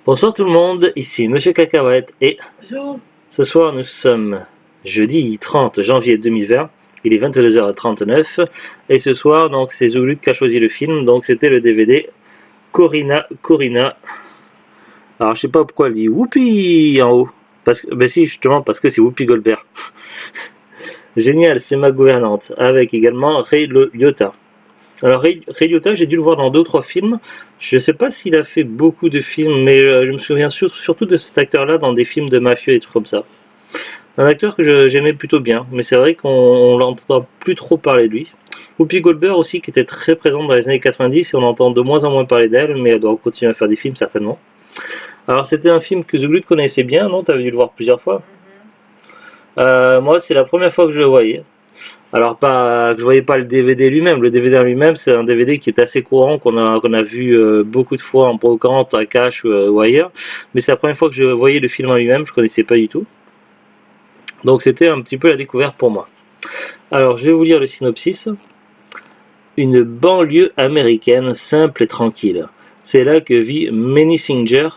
Bonsoir tout le monde, ici Monsieur Cacahuète et Bonjour. ce soir nous sommes jeudi 30 janvier 2020, il est 22h39 et ce soir donc c'est Zouloud qui a choisi le film, donc c'était le DVD Corina Corina. Alors je sais pas pourquoi elle dit Whoopi en haut, parce que, ben si justement parce que c'est Whoopi Goldberg. Génial, c'est ma gouvernante, avec également Ray Liotta. Alors Ray Liotta, j'ai dû le voir dans 2 ou 3 films. Je ne sais pas s'il a fait beaucoup de films, mais je me souviens surtout de cet acteur-là dans des films de mafieux et trucs comme ça. Un acteur que j'aimais plutôt bien, mais c'est vrai qu'on l'entend plus trop parler de lui. Whoopi Goldberg aussi, qui était très présente dans les années 90, et on entend de moins en moins parler d'elle, mais elle doit continuer à faire des films certainement. Alors c'était un film que The Glut connaissait bien, non? Tu avais dû le voir plusieurs fois. Moi, c'est la première fois que je le voyais. Alors pas que je voyais pas le DVD lui-même. Le DVD en lui-même, c'est un DVD qui est assez courant, qu'on a vu beaucoup de fois en brocante, à cash ou ailleurs. Mais c'est la première fois que je voyais le film en lui-même. Je connaissais pas du tout. Donc c'était un petit peu la découverte pour moi. Alors je vais vous lire le synopsis. Une banlieue américaine simple et tranquille. C'est là que vit Manny Singer,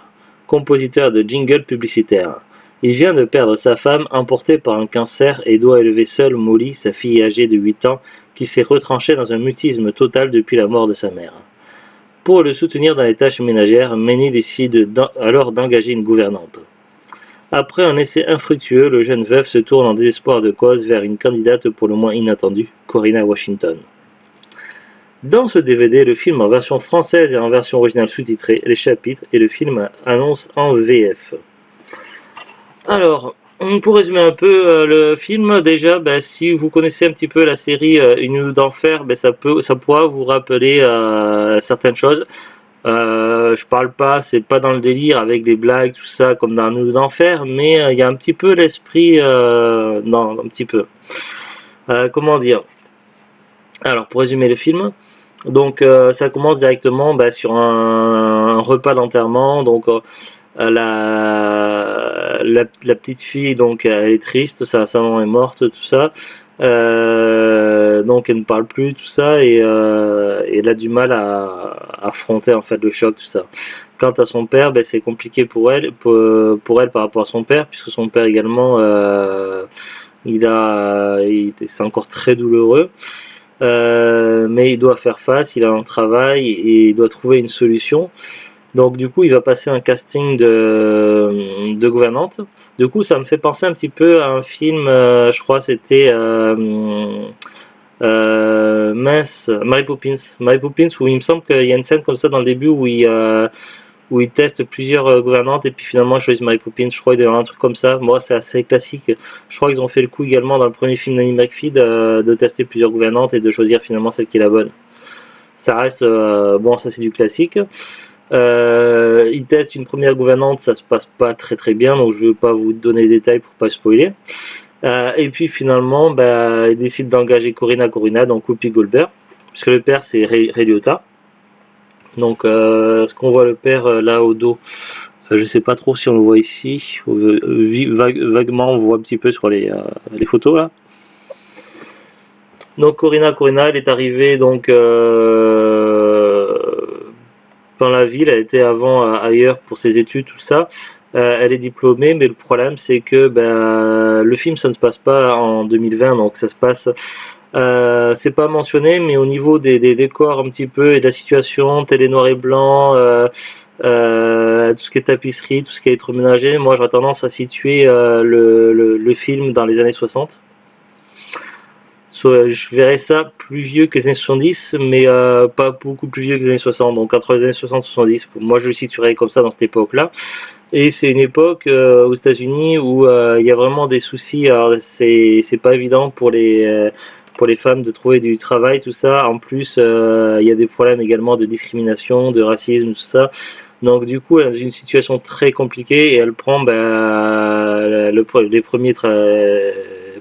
compositeur de jingles publicitaires. Il vient de perdre sa femme emportée par un cancer et doit élever seul Molly, sa fille âgée de 8 ans, qui s'est retranchée dans un mutisme total depuis la mort de sa mère. Pour le soutenir dans les tâches ménagères, Manny décide alors d'engager une gouvernante. Après un essai infructueux, le jeune veuf se tourne en désespoir de cause vers une candidate pour le moins inattendue, Corina Washington. Dans ce DVD, le film en version française et en version originale sous-titrée, les chapitres et le film annonce en VF. Alors, pour résumer un peu le film, déjà, si vous connaissez un petit peu la série Une nuit d'enfer, ça pourra vous rappeler certaines choses. Je parle pas, c'est pas dans le délire avec des blagues, tout ça, comme dans Une nuit d'enfer, mais il y a un petit peu l'esprit, non, un petit peu. Comment dire? Alors, pour résumer le film, donc ça commence directement sur un repas d'enterrement. Donc la petite fille, donc elle est triste, sa maman est morte, tout ça. Donc elle ne parle plus, tout ça, et elle a du mal à affronter en fait le choc, tout ça. Quant à son père, c'est compliqué pour elle par rapport à son père, puisque son père également, c'est encore très douloureux. Mais il doit faire face, il a un travail et il doit trouver une solution. Donc du coup il va passer un casting de gouvernante. Du coup ça me fait penser un petit peu à un film, je crois c'était Mary Poppins, où il me semble qu'il y a une scène comme ça dans le début où ils testent plusieurs gouvernantes et puis finalement ils choisissent Mary Poppins. Je crois qu'il y a un truc comme ça. Moi c'est assez classique. Je crois qu'ils ont fait le coup également dans le premier film d'Annie McPhee de tester plusieurs gouvernantes et de choisir finalement celle qui est la bonne. Ça reste bon, ça c'est du classique. Ils testent une première gouvernante, ça se passe pas très très bien, donc je vais pas vous donner les détails pour pas spoiler. Et puis finalement, ils décident d'engager Corina, donc Whoopi Goldberg, puisque le père c'est Ray Liotta. Donc, est-ce qu'on voit le père là au dos? Je sais pas trop si on le voit ici. Vaguement, on voit un petit peu sur les photos là. Donc Corina, elle est arrivée donc dans la ville. Elle était avant ailleurs pour ses études, tout ça. Elle est diplômée, mais le problème c'est que le film ça ne se passe pas en 2020, donc ça se passe. C'est pas mentionné, mais au niveau des décors un petit peu et de la situation, télé noir et blanc, tout ce qui est tapisserie, tout ce qui est électroménager, moi j'aurais tendance à situer le film dans les années 60. Je verrais ça plus vieux que les années 70, mais pas beaucoup plus vieux que les années 60. Donc entre les années 60 et 70, moi je le situerais comme ça dans cette époque-là. Et c'est une époque aux États-Unis où il y a vraiment des soucis. Alors c'est pas évident pour les femmes de trouver du travail, tout ça. En plus, il y a des problèmes également de discrimination, de racisme, tout ça. Donc du coup, elle est dans une situation très compliquée et elle prend les premiers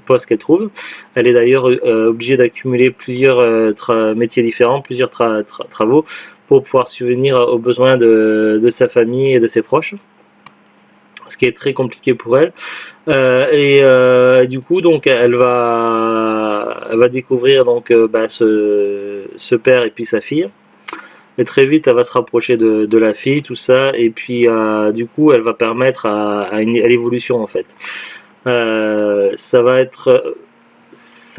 postes qu'elle trouve. Elle est d'ailleurs obligée d'accumuler plusieurs métiers différents, plusieurs travaux pour pouvoir subvenir aux besoins de sa famille et de ses proches, ce qui est très compliqué pour elle. Du coup, donc, elle va découvrir donc ce père et puis sa fille. et très vite elle va se rapprocher de la fille, tout ça, et puis du coup elle va permettre à l'évolution en fait. Ça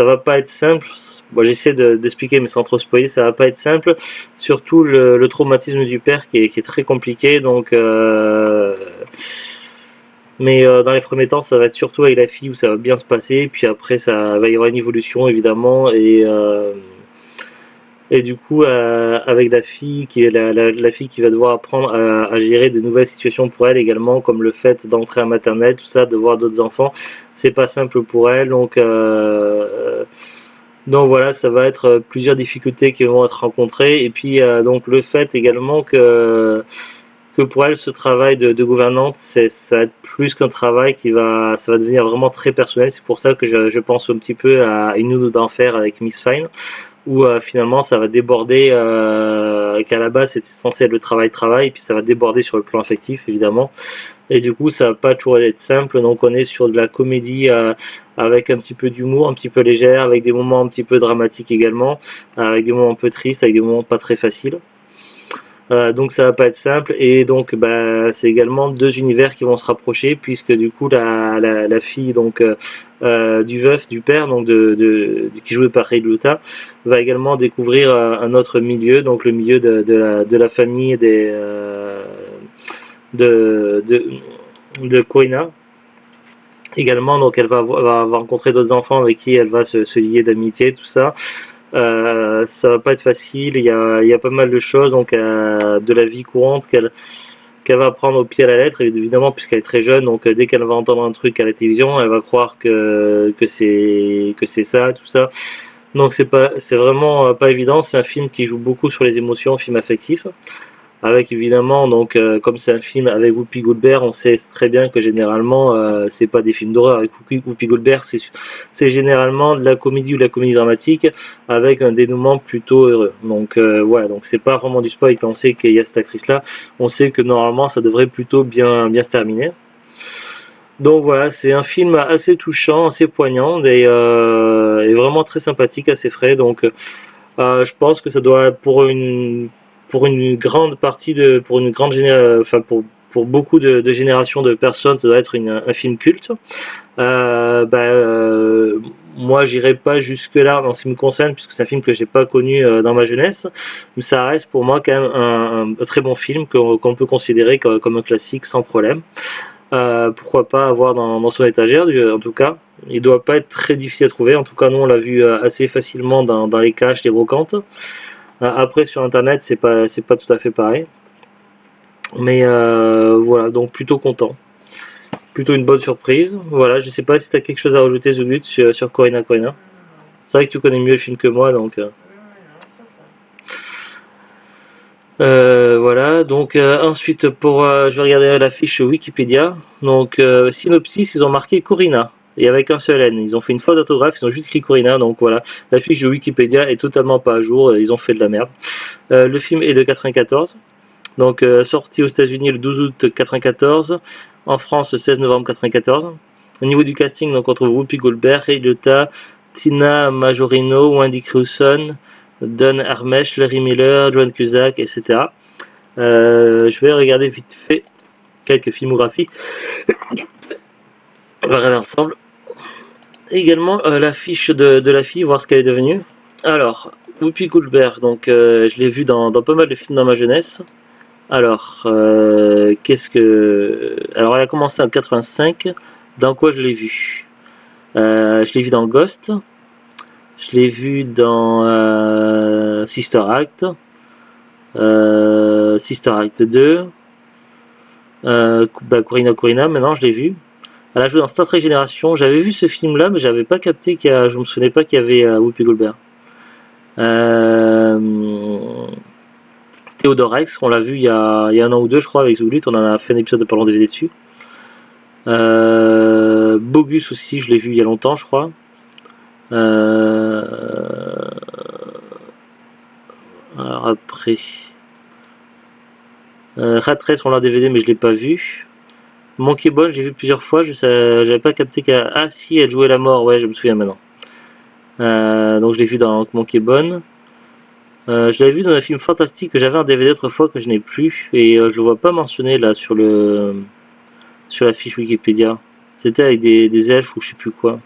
va pas être simple. Bon, j'essaie d'expliquer, mais sans trop spoiler, ça va pas être simple. Surtout le traumatisme du père qui est très compliqué. Donc, mais dans les premiers temps, ça va être surtout avec la fille où ça va bien se passer. Puis après, ça va y avoir une évolution évidemment. Et du coup, avec la fille qui est la fille qui va devoir apprendre à gérer de nouvelles situations pour elle également, comme le fait d'entrer à maternelle, tout ça, de voir d'autres enfants, c'est pas simple pour elle. Donc voilà, ça va être plusieurs difficultés qui vont être rencontrées. Et puis donc le fait également que pour elle, ce travail de gouvernante, ça va être plus qu'un travail ça va devenir vraiment très personnel. C'est pour ça que je pense un petit peu à Une nounou d'enfer avec Miss Fine, où finalement ça va déborder, qu'à la base c'était censé être le travail, puis ça va déborder sur le plan affectif évidemment, et du coup ça va pas toujours être simple, donc on est sur de la comédie avec un petit peu d'humour, un petit peu légère, avec des moments un petit peu dramatiques également, avec des moments un peu tristes, avec des moments pas très faciles. Donc ça va pas être simple, et donc c'est également deux univers qui vont se rapprocher, puisque du coup la fille donc du veuf du père, donc qui jouait par Ray Liotta, va également découvrir un autre milieu, donc le milieu de la famille de, de, de Corina également. Donc elle va rencontrer d'autres enfants avec qui elle va se lier d'amitié, tout ça. Ça va pas être facile, il y a pas mal de choses, donc de la vie courante qu'elle va prendre au pied à la lettre, évidemment, puisqu'elle est très jeune. Donc dès qu'elle va entendre un truc à la télévision, elle va croire que c'est ça, tout ça. Donc c'est vraiment pas évident. C'est un film qui joue beaucoup sur les émotions, un film affectif, avec évidemment, donc comme c'est un film avec Whoopi Goldberg, on sait très bien que généralement c'est pas des films d'horreur avec Whoopi Goldberg, c'est généralement de la comédie ou de la comédie dramatique avec un dénouement plutôt heureux. Donc voilà, donc c'est pas vraiment du spoil quand on sait qu'il y a cette actrice là, on sait que normalement ça devrait plutôt bien se terminer. Donc voilà, c'est un film assez touchant, assez poignant, et vraiment très sympathique, assez frais. Donc je pense que ça doit, pour une grande partie pour une grande enfin pour beaucoup de générations de personnes, ça doit être un film culte. Moi, j'irai pas jusque là en ce qui me concerne, puisque c'est un film que j'ai pas connu dans ma jeunesse, mais ça reste pour moi quand même un très bon film qu'on peut considérer comme un classique sans problème. Pourquoi pas avoir dans son étagère, en tout cas. Il doit pas être très difficile à trouver. En tout cas, nous on l'a vu assez facilement dans les caches, les brocantes. Après sur internet, c'est pas tout à fait pareil. Mais voilà, donc plutôt content. Plutôt une bonne surprise. Voilà, je sais pas si tu as quelque chose à rajouter, Zulut, sur Corina Corina. C'est vrai que tu connais mieux le film que moi, donc. Voilà, donc ensuite je vais regarder la fiche Wikipédia. Donc synopsis, ils ont marqué Corina et avec un seul N. Ils ont fait une faute d'orthographe, ils ont juste écrit Corina. Donc voilà, la fiche de Wikipédia est totalement pas à jour. Ils ont fait de la merde. Le film est de 94. Donc sorti aux États-Unis le 12 août 94, en France le 16 novembre 94. Au niveau du casting, donc on trouve Whoopi Goldberg, Ray Liotta, Tina Majorino, Wendy Crewson, Don Harmesh, Larry Miller, Joan Cusack, etc. Je vais regarder vite fait quelques filmographies. On va regarder ensemble. Également la fiche de la fille, voir ce qu'elle est devenue. Alors, Whoopi Goldberg, donc je l'ai vue dans pas mal de films dans ma jeunesse. Alors, alors elle a commencé en 85. Dans quoi je l'ai vue? Je l'ai vue dans Ghost. Je l'ai vue dans Sister Act. Sister Act 2. Corina Corina, maintenant je l'ai vue. Elle a joué dans Star Trek Génération. J'avais vu ce film-là, mais j'avais pas capté je me souvenais pas qu'il y avait Whoopi Goldberg. Theodore Rex, on l'a vu il y a un an ou deux, je crois, avec Zulut. On en a fait un épisode de Parlons DVD dessus. Bogus aussi, je l'ai vu il y a longtemps, je crois. Alors après, Rat Race, on l'a DVD, mais je l'ai pas vu. Monkey Ball, j'ai vu plusieurs fois, j'avais pas capté qu'elle. Ah si, elle jouait la mort, ouais, je me souviens maintenant. Donc je l'ai vu dans Monkey Ball. Je l'avais vu dans un film fantastique que j'avais en DVD autrefois que je n'ai plus et je le vois pas mentionné là sur la fiche Wikipédia. C'était avec des elfes ou je sais plus quoi.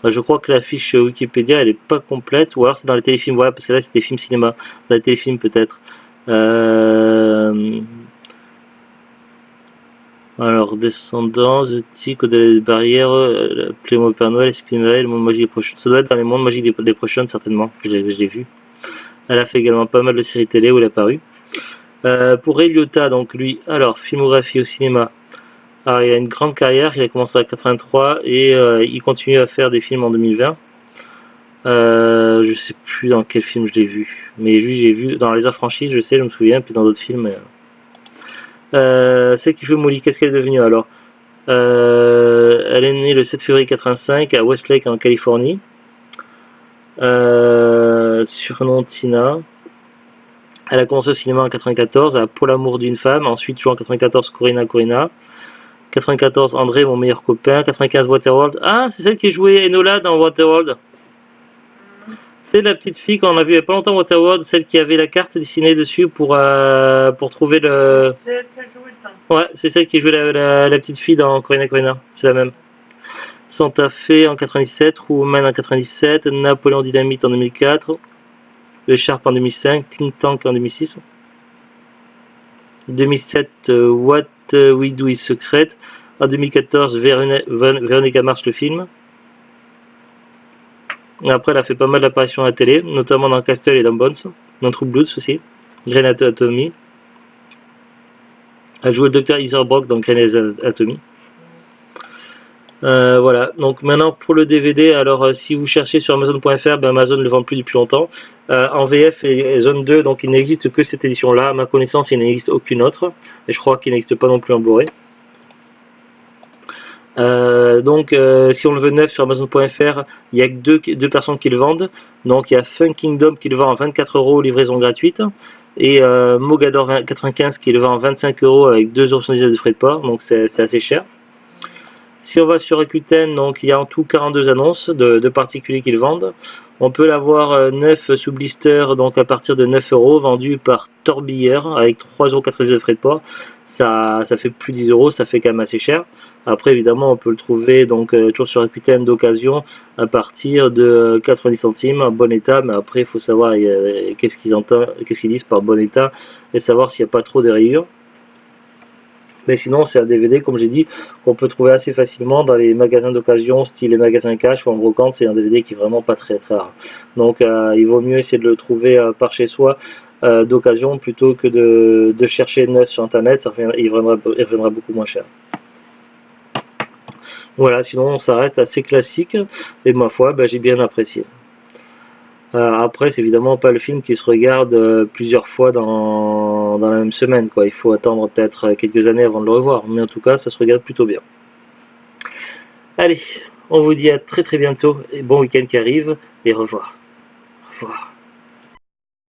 Je crois que la fiche Wikipédia elle est pas complète, ou alors c'est dans les téléfilms, voilà, parce que là c'était film cinéma, dans les téléfilms peut-être. Alors, Descendants, The Tick, au-delà des barrières, Playmo Père Noël, Spinway, le monde magique des prochaines. Ça doit être dans les mondes magiques des prochaines, certainement, je l'ai vu. Elle a fait également pas mal de séries télé où elle est apparue. Pour Ray Liotta, donc lui, alors, filmographie au cinéma. Alors, il a une grande carrière, il a commencé en 83 et il continue à faire des films en 2020. Je sais plus dans quel film je l'ai vu, mais lui j'ai vu dans Les Affranchis, je sais, je me souviens, puis dans d'autres films. Celle qui joue Molly, qu'est-ce qu'elle est devenue alors? Elle est née le 7 février 85 à Westlake en Californie. Surnom Tina. Elle a commencé au cinéma en 94 à Pour l'amour d'une femme, ensuite joue en 94 Corina. 94 André, mon meilleur copain. 95 Waterworld. Ah, c'est celle qui jouait Enola dans Waterworld. C'est la petite fille qu'on a vue il n'y a pas longtemps Waterworld, celle qui avait la carte dessinée dessus pour trouver le. Ouais, c'est celle qui jouait la petite fille dans Corina. C'est la même. Santa Fe en 97, Woman en 97, Napoléon Dynamite en 2004, Le Sharp en 2005, Think Tank en 2006. 2007, What We Do is Secret. En 2014, Véronica Mars le film. Après, elle a fait pas mal d'apparitions à la télé, notamment dans Castle et dans Bones, dans True Bloods aussi, Grey's Anatomy. Elle joue le docteur Easterbrook dans Grey's Anatomy. Voilà, donc maintenant pour le DVD, alors si vous cherchez sur Amazon.fr, ben Amazon ne le vend plus depuis longtemps. En VF et Zone 2, donc il n'existe que cette édition-là. À ma connaissance, il n'existe aucune autre. Et je crois qu'il n'existe pas non plus en Blu-ray. Si on le veut neuf sur Amazon.fr, il n'y a que deux personnes qui le vendent. Donc il y a Fun Kingdom qui le vend à 24 €, livraison gratuite. Et Mogador 95 qui le vend à 25 € avec 2,79 € de frais de port. Donc c'est assez cher. Si on va sur Rakuten, donc il y a en tout 42 annonces de particuliers qui le vendent. On peut l'avoir neuf sous blister, donc à partir de 9 €, vendu par Torbilleur avec 3,99 € de frais de port. Ça fait plus de 10 €, ça fait quand même assez cher. Après, évidemment, on peut le trouver donc toujours sur Rakuten d'occasion à partir de 90 centimes en bon état. Mais après, il faut savoir qu'est-ce qu'ils disent par bon état et savoir s'il n'y a pas trop de rayures. Mais sinon, c'est un DVD, comme j'ai dit, qu'on peut trouver assez facilement dans les magasins d'occasion, style les magasins cash ou en brocante. C'est un DVD qui est vraiment pas très rare. Donc, il vaut mieux essayer de le trouver par chez soi d'occasion plutôt que de chercher neuf sur internet. Il reviendra beaucoup moins cher. Voilà, sinon, ça reste assez classique et ma foi, j'ai bien apprécié. Après, c'est évidemment pas le film qui se regarde plusieurs fois dans la même semaine, quoi. Il faut attendre peut-être quelques années avant de le revoir, mais en tout cas, ça se regarde plutôt bien. Allez, on vous dit à très bientôt et bon week-end qui arrive et au revoir. Au revoir.